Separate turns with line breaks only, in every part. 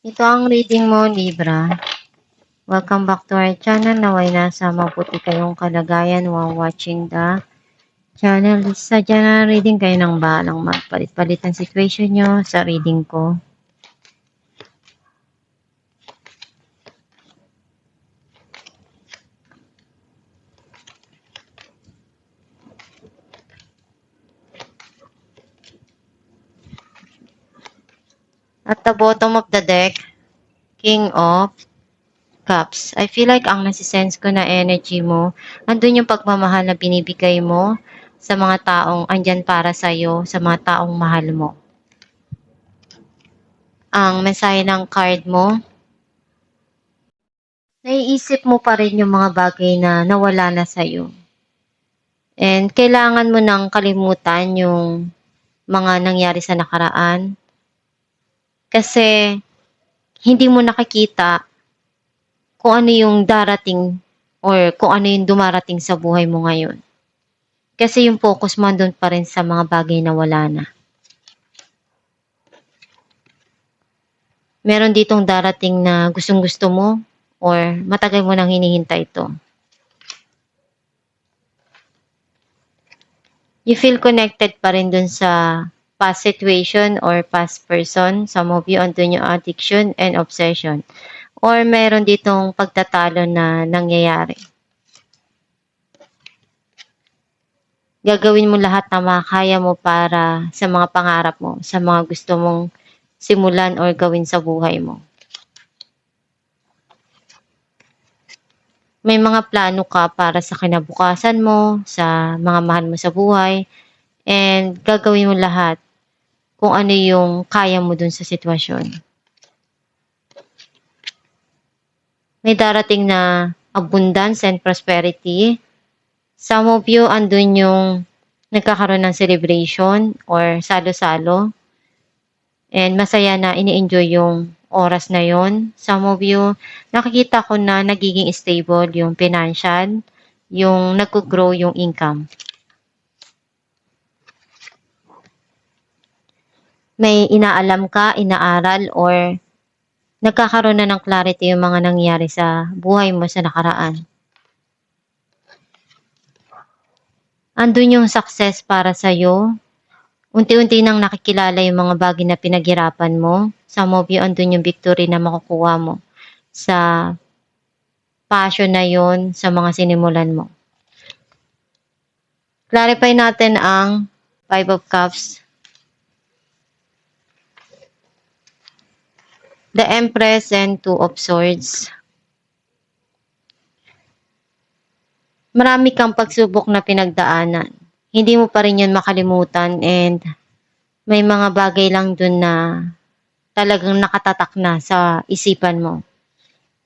Ito ang reading mo, Libra. Welcome back to our channel. Naway nasa mabuti kayong kalagayan while watching the channel. Sa general reading, kayo nang bahalang magpalit-palit ang situation nyo sa reading ko. At the bottom of the deck, King of Cups. I feel like ang nasisense ko na energy mo, andun yung pagmamahal na binibigay mo sa mga taong andyan para sa'yo, sa mga taong mahal mo. Ang mensahe ng card mo, naiisip mo pa rin yung mga bagay na nawala na sa'yo. And kailangan mo nang kalimutan yung mga nangyari sa nakaraan. Kasi hindi mo nakikita kung ano yung darating or kung ano yung dumarating sa buhay mo ngayon. Kasi yung focus mo andun pa rin sa mga bagay na wala na. Meron ditong darating na gustong-gusto mo or matagal mo nang hinihintay ito. You feel connected pa rin dun sa past situation or past person. Some of you andun yung addiction and obsession. Or meron ditong pagtatalo na nangyayari. Gagawin mo lahat na makakaya mo para sa mga pangarap mo, sa mga gusto mong simulan or gawin sa buhay mo. May mga plano ka para sa kinabukasan mo, sa mga mahal mo sa buhay, and gagawin mo lahat kung ano yung kaya mo dun sa sitwasyon. May darating na abundance and prosperity. Some of you, andun yung nagkakaroon ng celebration or salo-salo. And masaya na ini-enjoy yung oras na yon. Some of you, nakikita ko na nagiging stable yung financial, yung nag-grow yung income. May inaalam ka, inaaral, or nagkakaroon na ng clarity yung mga nangyari sa buhay mo sa nakaraan. Andun yung success para sa'yo. Unti-unti nang nakikilala yung mga bagay na pinaghirapan mo. Some of you, andun yung victory na makukuha mo sa passion na yon, sa mga sinimulan mo. Clarify natin ang Five of Cups, the Empress, and Two of Swords. Marami kang pagsubok na pinagdaanan. Hindi mo pa rin yun makalimutan, and may mga bagay lang dun na talagang nakatatak na sa isipan mo.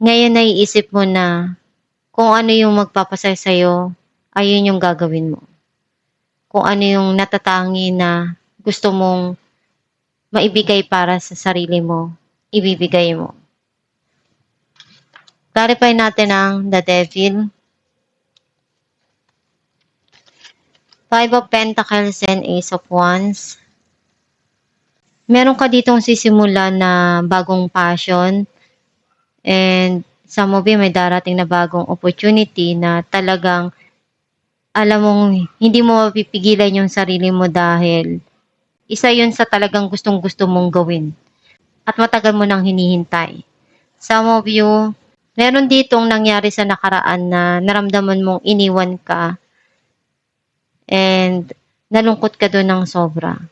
Ngayon naiisip mo na kung ano yung magpapasaya sa'yo, ayun yung gagawin mo. Kung ano yung natatangi na gusto mong maibigay para sa sarili mo, ibibigay mo. Clarify natin ang the Devil, Five of Pentacles, and Ace of Wands. Meron ka ditong sisimulan na bagong passion, and some of you may darating na bagong opportunity na talagang alam mong hindi mo mapipigilan yung sarili mo dahil isa yun sa talagang gustong-gusto mong gawin at matagal mo nang hinihintay. Some of you, meron ditong nangyari sa nakaraan na naramdaman mong iniwan ka and nalungkot ka doon ng sobra.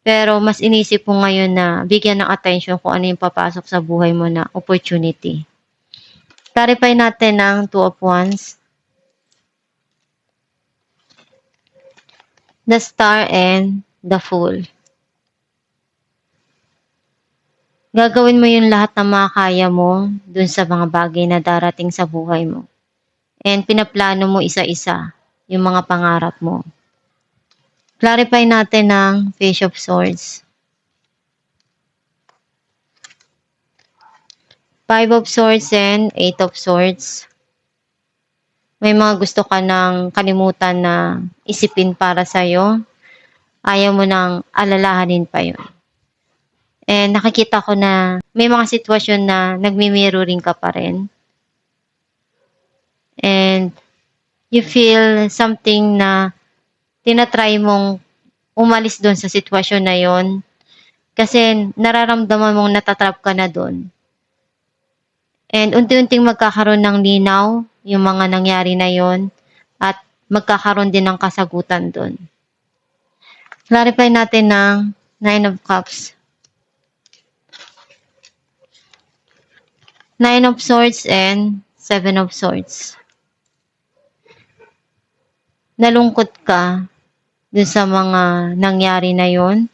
Pero mas inisip mo ngayon na bigyan ng attention kung ano yung papasok sa buhay mo na opportunity. Clarify natin ang Two of Wands, the Star, and the Fool. Gagawin mo yung lahat ng makakaya mo dun sa mga bagay na darating sa buhay mo. And pinaplano mo isa-isa yung mga pangarap mo. Clarify natin ang Page of Swords, Five of Swords, and Eight of Swords. May mga gusto ka nang kalimutan na isipin para sa'yo. Ayaw mo nang alalahanin pa yun. And nakikita ko na may mga sitwasyon na nagmi-mirroring ka pa rin. And you feel something na tinatry mong umalis doon sa sitwasyon na yon kasi nararamdaman mong natatrap ka na doon. And unti-unting magkakaroon ng linaw yung mga nangyari na yon at magkakaroon din ng kasagutan doon. Clarify natin ng Nine of Cups. Nine of Swords and Seven of Swords. Nalungkot ka dun sa mga nangyari na yon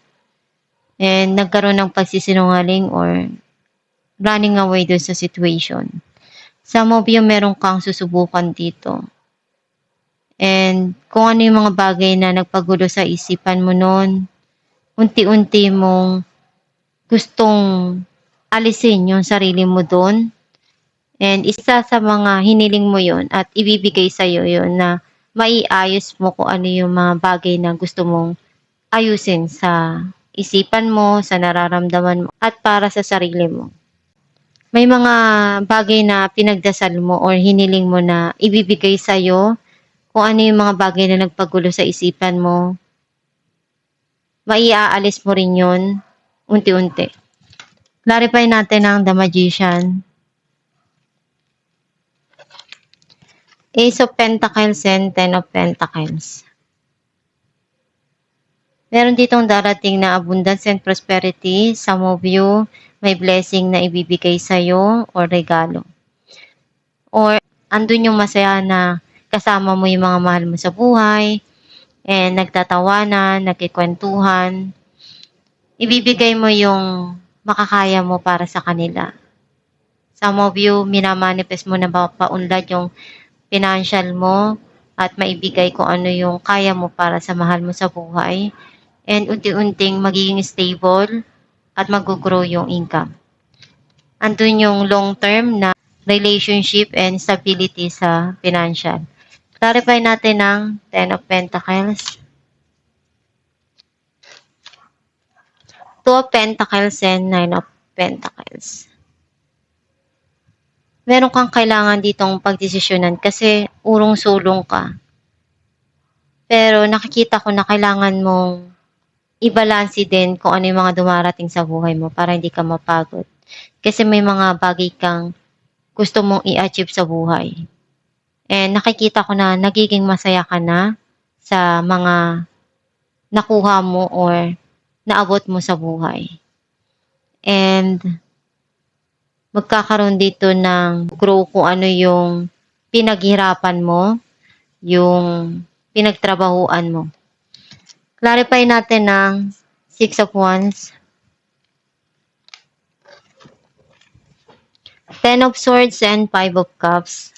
and nagkaroon ng pagsisinungaling or running away dun sa situation. Some of you meron kang susubukan dito. And kung ano yung mga bagay na nagpagulo sa isipan mo noon, unti-unti mong gustong alisin yung sarili mo doon. And isa sa mga hiniling mo yon at ibibigay sa'yo yon na maiayos mo kung ano yung mga bagay na gusto mong ayusin sa isipan mo, sa nararamdaman mo, at para sa sarili mo. May mga bagay na pinagdasal mo or hiniling mo na ibibigay sa'yo, kung ano yung mga bagay na nagpagulo sa isipan mo, maiaalis mo rin yun unti-unti. Clarify natin ang The Magician. Ace of Pentacles and Ten of Pentacles. Meron ditong darating na abundance and prosperity. Some of you, may blessing na ibibigay sa'yo or regalo. Or andun yung masaya na kasama mo yung mga mahal mo sa buhay and nagtatawanan, nagkikwentuhan. Ibibigay mo yung makakaya mo para sa kanila. Some of you, minamanifest mo na paunlad yung financial mo at maibigay kung ano yung kaya mo para sa mahal mo sa buhay. And unti-unting magiging stable at mag-grow yung income. Andun yung long-term na relationship and stability sa financial. Clarify natin ang Ten of Pentacles. Two of Pentacles and Nine of Pentacles. Meron kang kailangan ditong pagdesisyonan kasi urong-sulong ka. Pero nakikita ko na kailangan mong i-balance din kung ano yung mga dumarating sa buhay mo para hindi ka mapagod. Kasi may mga bagay kang gusto mong i-achieve sa buhay. And nakikita ko na nagiging masaya ka na sa mga nakuha mo or naabot mo sa buhay. And magkakaroon dito ng grow kung ano yung pinaghirapan mo, yung pinagtrabahuan mo. Clarify natin ng Six of Wands. Ten of Swords and Five of Cups.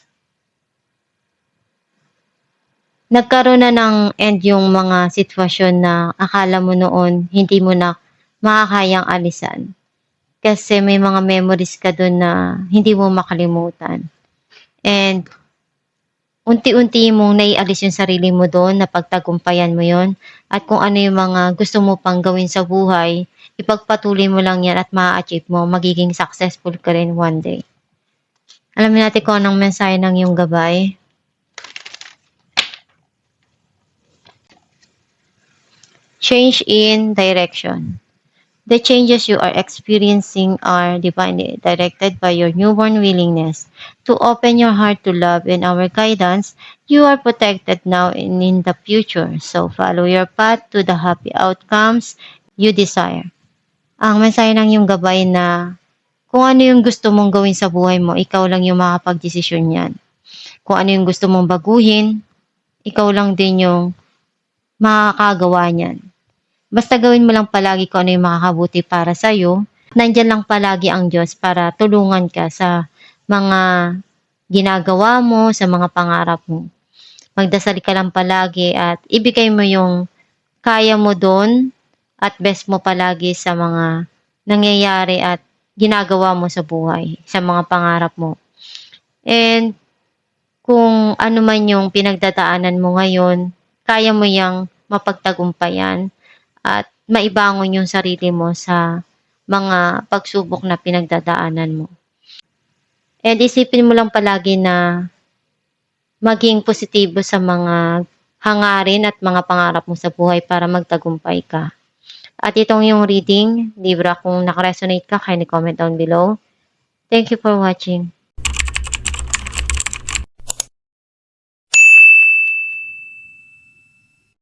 Nagkaroon na ng end yung mga sitwasyon na akala mo noon hindi mo na makakayang alisan. Kasi may mga memories ka doon na hindi mo makalimutan. And unti-unti mong naialis yung sarili mo doon, napagtagumpayan mo yon. At kung ano yung mga gusto mo pang gawin sa buhay, ipagpatuloy mo lang yan at ma-achieve mo, magiging successful ka rin one day. Alamin natin kung anong mensahe ng iyong gabay. Change in direction. The changes you are experiencing are divinely directed by your newborn willingness to open your heart to love and our guidance. You are protected now and in the future, so follow your path to the happy outcomes you desire. Ang mensahe ng iyong gabay na kung ano yung gusto mong gawin sa buhay mo, ikaw lang yung makapag-desisyon yan. Kung ano yung gusto mong baguhin, ikaw lang din yung makakagawa niyan. Basta gawin mo lang palagi kung ano yung makakabuti para sa'yo. Nandyan lang palagi ang Diyos para tulungan ka sa mga ginagawa mo, sa mga pangarap mo. Magdasal ka lang palagi at ibigay mo yung kaya mo doon at best mo palagi sa mga nangyayari at ginagawa mo sa buhay, sa mga pangarap mo. And kung ano man yung pinagdadaanan mo ngayon, kaya mo yang mapagtagumpayan at maibangon yung sarili mo sa mga pagsubok na pinagdadaanan mo. And isipin mo lang palagi na maging positibo sa mga hangarin at mga pangarap mo sa buhay para magtagumpay ka. At itong yung reading, Libra, kung nakaresonate ka, kindly comment down below. Thank you for watching.